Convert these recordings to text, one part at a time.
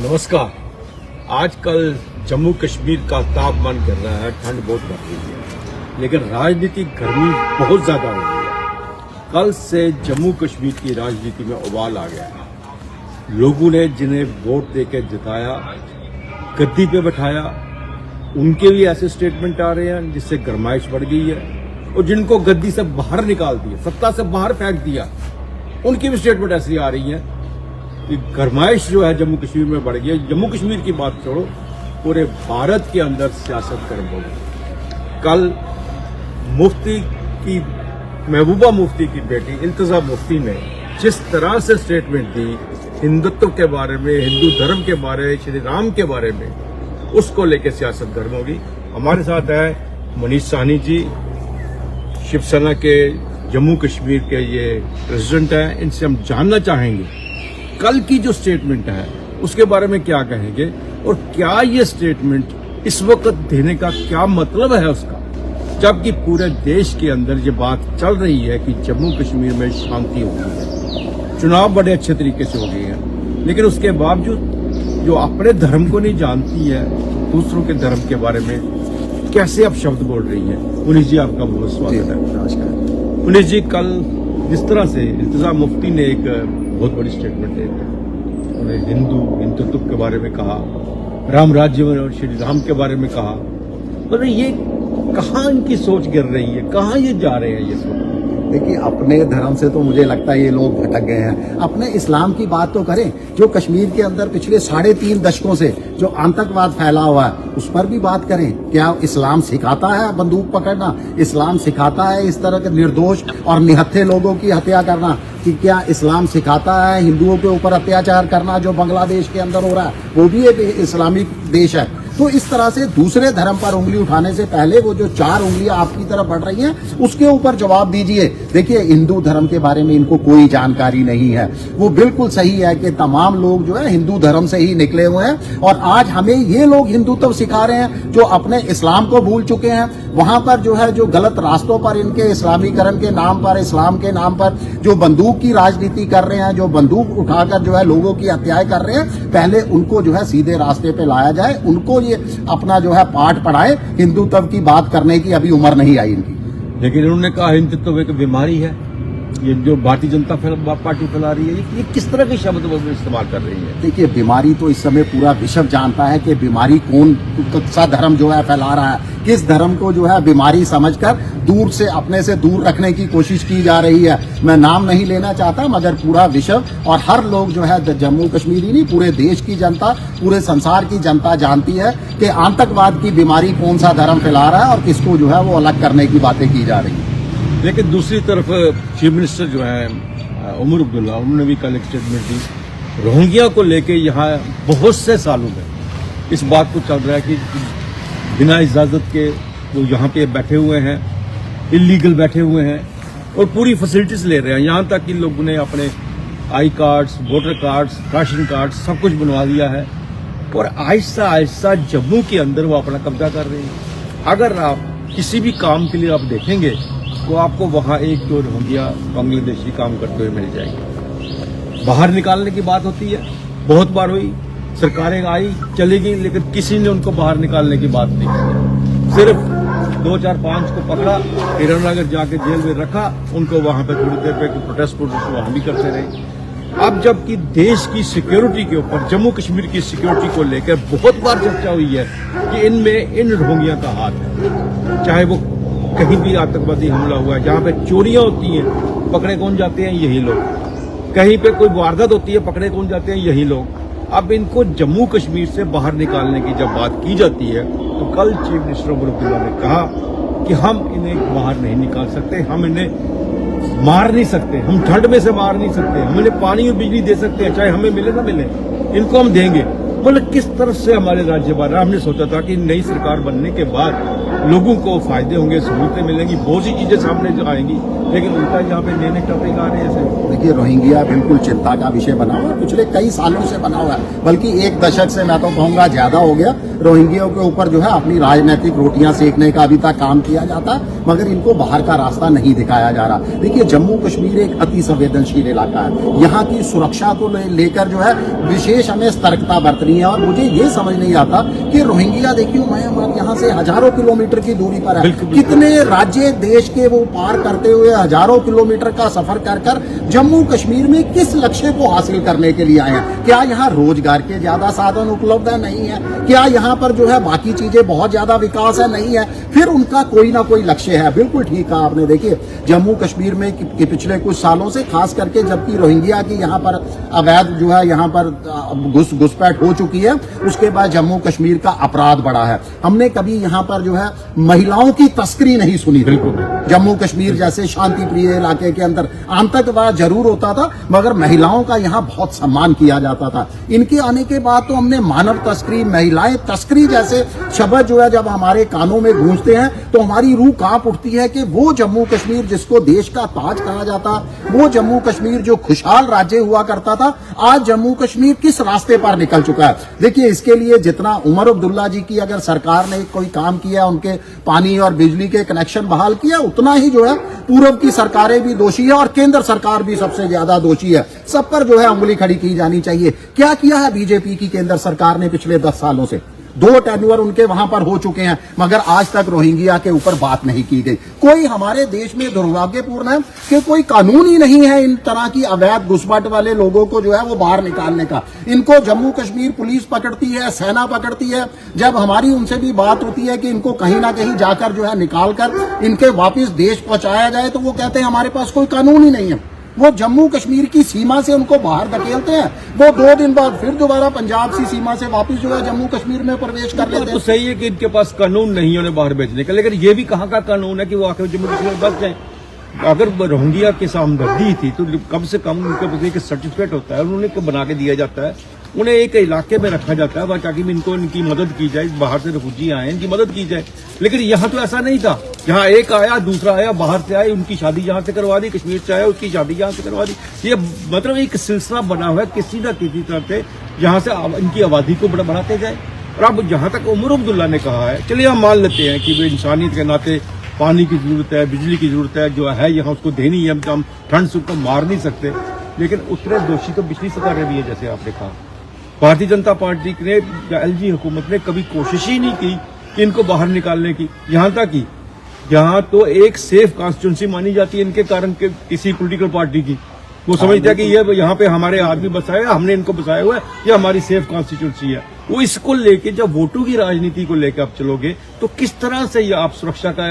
नमस्कार। आजकल जम्मू कश्मीर का तापमान गिर रहा है, ठंड बहुत बढ़ रही है, लेकिन राजनीतिक गर्मी बहुत ज्यादा हो गई है। कल से जम्मू कश्मीर की राजनीति में उबाल आ गया है। लोगों ने जिन्हें वोट देकर जिताया, गद्दी पे बैठाया, उनके भी ऐसे स्टेटमेंट आ रहे हैं जिससे गरमाइश बढ़ गई है, और जिनको गद्दी से बाहर निकाल दिया, सत्ता से बाहर फेंक दिया, उनकी भी स्टेटमेंट ऐसी आ रही है कि गरमाइश जो है जम्मू कश्मीर में बढ़ गई है। जम्मू कश्मीर की बात छोड़ो, पूरे भारत के अंदर सियासत गर्म हो गई। कल मुफ्ती की, महबूबा मुफ्ती की बेटी इल्तिजा मुफ्ती ने जिस तरह से स्टेटमेंट दी हिंदुत्व के बारे में, हिंदू धर्म के बारे में, श्री राम के बारे में, उसको लेकर सियासत गर्म होगी। हमारे साथ है मनीष साहनी जी, शिवसेना के जम्मू कश्मीर के ये प्रेसिडेंट हैं। इनसे हम जानना चाहेंगे कल की जो स्टेटमेंट है उसके बारे में क्या कहेंगे, और क्या ये स्टेटमेंट इस वक्त देने का क्या मतलब है उसका, जबकि पूरे देश के अंदर ये बात चल रही है कि जम्मू कश्मीर में शांति हो गई है, चुनाव बड़े अच्छे तरीके से हो गए हैं, लेकिन उसके बावजूद जो अपने धर्म को नहीं जानती है, दूसरों के धर्म के बारे में कैसे आप शब्द बोल रही है। मुनीष जी, आपका बहुत स्वागत है। नमस्कार। मुनीष जी, कल जिस तरह से इल्तिजा मुफ्ती ने एक बहुत बड़ी स्टेटमेंट दी, उन्होंने हिंदुत्व के बारे में कहा, राम राज्य और श्री राम के बारे में कहा, मतलब ये कहाँ इनकी सोच गिर रही है, कहाँ ये जा रहे हैं ये सोच। देखिए, अपने धर्म से तो मुझे लगता है ये लोग भटक गए हैं। अपने इस्लाम की बात तो करें, जो कश्मीर के अंदर पिछले 3.5 दशकों से जो आतंकवाद फैला हुआ है उस पर भी बात करें। क्या इस्लाम सिखाता है बंदूक पकड़ना? इस्लाम सिखाता है इस तरह के निर्दोष और निहत्थे लोगों की हत्या करना? कि क्या इस्लाम सिखाता है हिंदुओं के ऊपर अत्याचार करना, जो बांग्लादेश के अंदर हो रहा है, वो भी एक इस्लामिक देश है। तो इस तरह से दूसरे धर्म पर उंगली उठाने से पहले वो जो 4 उंगलियां आपकी तरफ बढ़ रही हैं उसके ऊपर जवाब दीजिए। देखिए, हिंदू धर्म के बारे में इनको कोई जानकारी नहीं है। वो बिल्कुल सही है कि तमाम लोग जो है हिंदू धर्म से ही निकले हुए हैं, और आज हमें ये लोग हिंदुत्व सिखा रहे हैं जो अपने इस्लाम को भूल चुके हैं। वहां पर जो है, जो गलत रास्तों पर इनके इस्लामीकरण के नाम पर, इस्लाम के नाम पर जो बंदूक की राजनीति कर रहे हैं, जो बंदूक उठाकर जो है लोगों की हत्याएं कर रहे हैं, पहले उनको जो है सीधे रास्ते पे लाया जाए, उनको ये अपना जो है पाठ पढ़ाए। हिंदुत्व की बात करने की अभी उम्र नहीं आई इनकी। लेकिन उन्होंने कहा हिंदुत्व एक बीमारी है, ये जो भारतीय जनता पार्टी फैला रही है, ये किस तरह के शब्द वो इस्तेमाल कर रही है। देखिए, बीमारी तो इस समय पूरा विश्व जानता है कि बीमारी कौन सा धर्म जो है फैला रहा है, किस धर्म को जो है बीमारी समझकर दूर से, अपने से दूर रखने की कोशिश की जा रही है। मैं नाम नहीं लेना चाहता, मगर पूरा विश्व और हर लोग जो है, जम्मू कश्मीर ही नहीं, पूरे देश की जनता, पूरे संसार की जनता जानती है कि आतंकवाद की बीमारी कौन सा धर्म फैला रहा है और किसको जो है वो अलग करने की बातें की जा रही है। लेकिन दूसरी तरफ चीफ मिनिस्टर जो है उमर अब्दुल्ला, उन्होंने भी कल एक स्टेटमेंट दी। रोहिंग्या को लेके यहाँ बहुत से सालों में इस बात को चल रहा है कि बिना इजाजत के वो यहाँ पे बैठे हुए हैं, इलीगल बैठे हुए हैं, और पूरी फैसिलिटीज ले रहे हैं। यहाँ तक कि लोगों ने अपने I cards, voter cards, ration cards सब कुछ बनवा दिया है, और आहिस्ता आहिस्ता जम्मू के अंदर वो अपना कब्जा कर रहे हैं। अगर आप किसी भी काम के लिए आप देखेंगे तो आपको वहाँ एक दो रोहिंग्या बांग्लादेशी काम करते हुए मिल जाएंगे। बाहर निकालने की बात होती है, बहुत बार हुई, सरकारें आई चली गई, लेकिन किसी ने उनको बाहर निकालने की बात नहीं की। सिर्फ 2, 4, 5 को पकड़ा, हीरानगर जाके जेल में रखा, उनको वहां पे थोड़ी देर पे प्रोटेस्ट वहां भी करते रहे। अब जबकि देश की सिक्योरिटी के ऊपर, जम्मू कश्मीर की सिक्योरिटी को लेकर बहुत बार चर्चा हुई है कि इनमें इन रोहिंग्या का हाथ है। चाहे वो कहीं भी आतंकवादी हमला हुआ है, जहाँ पे चोरियां होती हैं, पकड़े कौन जाते हैं? यही लोग। कहीं पे कोई वारदात होती है, पकड़े कौन जाते हैं? यही लोग। अब इनको जम्मू कश्मीर से बाहर निकालने की जब बात की जाती है, तो कल चीफ मिनिस्टर उमर अब्दुल्ला ने कहा कि हम इन्हें बाहर नहीं निकाल सकते, हम इन्हें मार नहीं सकते, हम ठंड में से मार नहीं सकते, हम इन्हें पानी और बिजली दे सकते हैं, चाहे हमें मिले ना मिले, इनको हम देंगे। मतलब किस तरह से हमारे राज्य बन रहा है। हमने सोचा था कि नई सरकार बनने के बाद लोगों को फायदे होंगे, सहूलतें मिलेंगी, बहुत सी चीजें सामने जो आएंगी, लेकिन उल्टा यहाँ पे नए नए टॉपिक आ रहे हैं। देखिए, रोहिंग्या बिल्कुल चिंता का विषय बना हुआ है, पिछले कई सालों से बना हुआ है, बल्कि 1 दशक से मैं तो कहूँगा ज्यादा हो गया। रोहिंग्याओं के ऊपर जो है अपनी राजनीतिक रोटियां सेकने का अभी तक काम किया जाता है, मगर इनको बाहर का रास्ता नहीं दिखाया जा रहा। देखिए, जम्मू कश्मीर एक अति संवेदनशील इलाका है, यहाँ की सुरक्षा को लेकर जो है विशेष हमें सतर्कता बरतनी है। और मुझे ये समझ नहीं आता कि रोहिंग्या, देखिए म्यांमार यहाँ से हजारों किलोमीटर की दूरी पर है, कितने राज्य देश के वो पार करते हुए हजारों किलोमीटर का सफर कर कर जम्मू कश्मीर में किस लक्ष्य को हासिल करने के लिए आए हैं? क्या यहाँ रोजगार के ज्यादा साधन उपलब्ध है? नहीं है। क्या यहाँ पर जो है बाकी चीजें बहुत ज्यादा विकास है? नहीं है। फिर उनका कोई ना कोई लक्ष्य है। बिल्कुल ठीक कहा आपने। देखिए, जम्मू कश्मीर में कि पिछले कुछ सालों से खास करके जबकि रोहिंग्या की यहाँ पर अवैध जो है यहाँ पर घुसपैठ हो चुकी है, उसके बाद जम्मू कश्मीर का अपराध बढ़ा है। हमने कभी यहाँ पर जो है महिलाओं की तस्करी नहीं सुनी। बिल्कुल जम्मू कश्मीर जैसे शांति प्रिय इलाके के अंदर आतंकवाद जरूर होता था, मगर महिलाओं का यहाँ बहुत सम्मान किया जाता था। इनके आने के बाद तो हमने मानव तस्करी, महिलाएं तस्करी जैसे शब्द जो है जब हमारे कानों में गूंजते हैं तो हमारी रूह कांप उठती है कि वो जम्मू कश्मीर जिसको देश का ताज कहा जाता, वो जम्मू कश्मीर जो खुशहाल राज्य हुआ करता था, आज जम्मू कश्मीर किस रास्ते पर निकल चुका है। देखिए, इसके लिए जितना उमर अब्दुल्ला जी की अगर सरकार ने कोई काम किया, उनके पानी और बिजली के कनेक्शन बहाल किया, उतना ही जो है पूर्व की सरकारें भी दोषी है और केंद्र सरकार भी सबसे ज्यादा दोषी है। सब पर जो है उंगली खड़ी की जानी चाहिए। क्या किया है बीजेपी की केंद्र सरकार ने पिछले 10 सालों से? 2 टेन्योर उनके वहां पर हो चुके हैं, मगर आज तक रोहिंग्या के ऊपर बात नहीं की गई। कोई हमारे देश में दुर्भाग्यपूर्ण है कि कोई कानून ही नहीं है इन तरह की अवैध घुसपैठ वाले लोगों को जो है वो बाहर निकालने का। इनको जम्मू कश्मीर पुलिस पकड़ती है, सेना पकड़ती है। जब हमारी उनसे भी बात होती है कि इनको कहीं ना कहीं जाकर जो है निकाल कर इनके वापिस देश पहुंचाया जाए, तो वो कहते हैं हमारे पास कोई कानून ही नहीं है। वो जम्मू कश्मीर की सीमा से उनको बाहर धकेलते हैं, वो 2 दिन बाद फिर दोबारा पंजाब की सीमा से वापस जो है जम्मू कश्मीर में प्रवेश कर लेते हैं। तो सही है कि इनके पास कानून नहीं है उन्हें बाहर भेजने का, लेकिन ये भी कहाँ का कानून है कि वो आकर जम्मू कश्मीर बच जाए। अगर रोहिंग्या की हमदर्दी थी तो कम से कम उनके पास एक सर्टिफिकेट होता है, उन्हें बना के दिया जाता है, उन्हें एक इलाके में रखा जाता है ताकि इनको इनकी मदद की जाए, बाहर से रिफ्यूजी आए इनकी मदद की जाए। लेकिन यहाँ तो ऐसा नहीं था। यहाँ एक आया, दूसरा आया, बाहर से आए, उनकी शादी यहाँ से करवा दी, कश्मीर से आया उसकी शादी यहाँ से करवा दी। ये मतलब एक सिलसिला बना हुआ है किसी न किसी तरह से यहाँ से इनकी आबादी को बढ़ाते जाए। और अब जहाँ तक उमर अब्दुल्ला ने कहा है, चलिए हम मान लेते हैं कि वे इंसानियत के नाते पानी की जरूरत है, बिजली की जरूरत है, जो है यहाँ उसको देनी है, हम ठंड से उसको मार नहीं सकते। लेकिन उतने दोषी तो पिछली सरकारें भी है, जैसे आपने कहा। भारतीय जनता पार्टी ने या एलजी हुकूमत ने कभी कोशिश ही नहीं की कि इनको बाहर निकालने की। यहाँ तक कि यहाँ तो एक सेफ कॉन्स्टिट्यूंसी मानी जाती है इनके कारण के किसी पॉलिटिकल पार्टी की। वो समझते हैं कि ये यहाँ पे हमारे आदमी बसाए, हमने इनको बसाया हुआ है, ये हमारी सेफ कॉन्स्टिट्यूंसी है। वो इसको लेके जब वोटों की राजनीति को लेकर आप चलोगे तो किस तरह से ये आप सुरक्षा का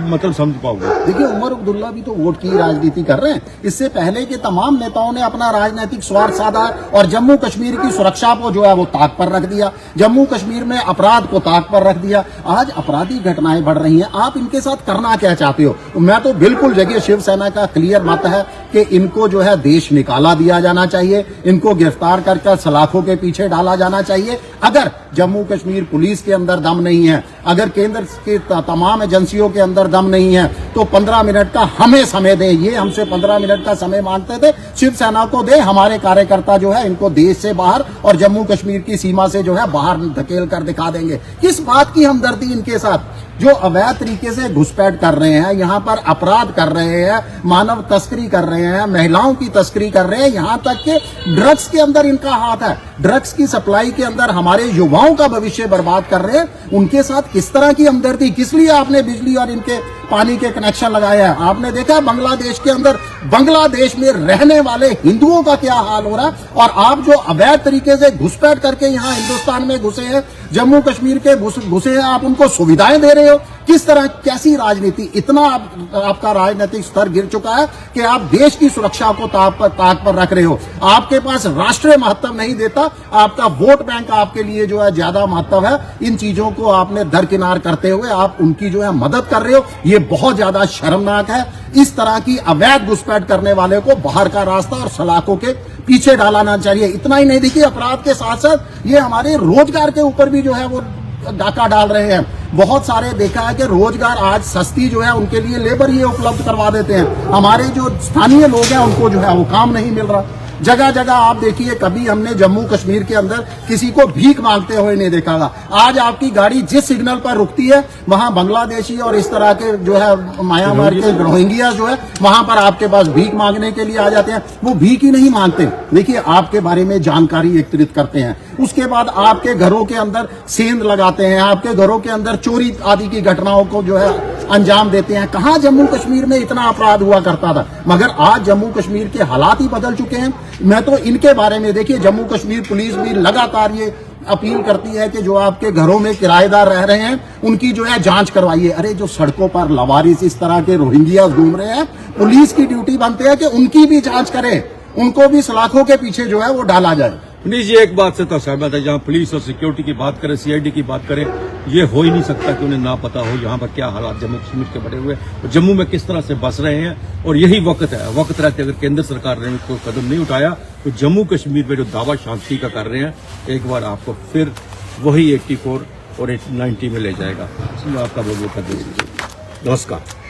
मतलब समझ पाओगे? देखिए, उमर अब्दुल्ला भी तो वोट की राजनीति कर रहे हैं। इससे पहले के तमाम नेताओं ने अपना राजनीतिक स्वार्थ साधा और जम्मू कश्मीर की सुरक्षा को जो है वो ताक पर रख दिया, जम्मू कश्मीर में अपराध को ताक पर रख दिया। आज अपराधी घटनाएं बढ़ रही हैं, आप इनके साथ करना क्या चाहते हो? मैं तो बिल्कुल जगह शिवसेना का क्लियर मत है कि इनको जो है देश निकाला दिया जाना चाहिए, इनको गिरफ्तार कर सलाखों के पीछे डाला जाना चाहिए। अगर जम्मू कश्मीर पुलिस के अंदर दम नहीं है, अगर केंद्र की तमाम एजेंसियों के अंदर दम नहीं है, तो 15 मिनट का हमें समय दे। ये हमसे 15 मिनट का समय मांगते थे, शिवसेना को दे। हमारे कार्यकर्ता जो है इनको देश से बाहर और जम्मू कश्मीर की सीमा से जो है बाहर धकेल कर दिखा देंगे। किस बात की हमदर्दी इनके साथ? जो अवैध तरीके से घुसपैठ कर रहे हैं, यहाँ पर अपराध कर रहे हैं, मानव तस्करी कर रहे हैं, महिलाओं की तस्करी कर रहे हैं, यहाँ तक कि ड्रग्स के अंदर इनका हाथ है। ड्रग्स की सप्लाई के अंदर हमारे युवाओं का भविष्य बर्बाद कर रहे हैं। उनके साथ किस तरह की हमदर्दी? किस लिए आपने बिजली और इनके पानी के कनेक्शन लगाया है? आपने देखा बांग्लादेश के अंदर, बांग्लादेश में रहने वाले हिंदुओं का क्या हाल हो रहा है, और आप जो अवैध तरीके से घुसपैठ करके यहाँ हिंदुस्तान में घुसे हैं, जम्मू कश्मीर के घुसे हैं, आप उनको सुविधाएं दे रहे हो। किस तरह, कैसी राजनीति? इतना आपका राजनीतिक स्तर गिर चुका है कि आप देश की सुरक्षा को ताक पर रख रहे हो। आपके पास राष्ट्रीय महत्व नहीं देता, आपका वोट बैंक आपके लिए जो है ज्यादा महत्व है। इन चीजों को आपने दरकिनार करते हुए आप उनकी जो है मदद कर रहे हो। ये बहुत ज्यादा शर्मनाक है। इस तरह की अवैध घुसपैठ करने वाले को बाहर का रास्ता और सलाखों के पीछे डालना चाहिए। इतना ही नहीं, देखिए अपराध के साथ साथ ये हमारे रोजगार के ऊपर भी जो है वो डाका डाल रहे हैं। बहुत सारे देखा है कि रोजगार आज सस्ती जो है उनके लिए लेबर ये उपलब्ध करवा देते हैं। हमारे जो स्थानीय लोग हैं उनको जो है वो काम नहीं मिल रहा। जगह जगह आप देखिए, कभी हमने जम्मू कश्मीर के अंदर किसी को भीख मांगते हुए नहीं देखा था। आज आपकी गाड़ी जिस सिग्नल पर रुकती है वहां बांग्लादेशी और इस तरह के जो है म्यांमार के रोहिंग्या जो है वहां पर आपके पास भीख मांगने के लिए आ जाते हैं। वो भीख ही नहीं मांगते, देखिए आपके बारे में जानकारी एकत्रित करते हैं, उसके बाद आपके घरों के अंदर सेंध लगाते हैं, आपके घरों के अंदर चोरी आदि की घटनाओं को जो है अंजाम देते हैं। कहां जम्मू कश्मीर में इतना अपराध हुआ करता था, मगर आज जम्मू कश्मीर के हालात ही बदल चुके हैं। मैं तो इनके बारे में, देखिए जम्मू कश्मीर पुलिस भी लगातार ये अपील करती है कि जो आपके घरों में किराएदार रह रहे हैं उनकी जो है जांच करवाइए। अरे जो सड़कों पर लवारिस इस तरह के रोहिंग्या घूम रहे हैं, पुलिस की ड्यूटी बनती है कि उनकी भी जांच करें, उनको भी सलाखों के पीछे जो है वो डाला जाए। पुलिस जी एक बात से तो सहमत है, जहां पुलिस और सिक्योरिटी की बात करें, सीआईडी की बात करें, ये हो ही नहीं सकता कि उन्हें ना पता हो यहाँ पर क्या हालात जम्मू कश्मीर के बने हुए और जम्मू में किस तरह से बस रहे हैं। और यही वक्त है, वक्त रहते अगर केंद्र सरकार ने कोई कदम नहीं उठाया तो जम्मू कश्मीर में जो दावा शांति का कर रहे हैं, एक बार आपको फिर वही 84 और 90 में ले जाएगा। आपका बहुत बहुत धन्यवाद। नमस्कार।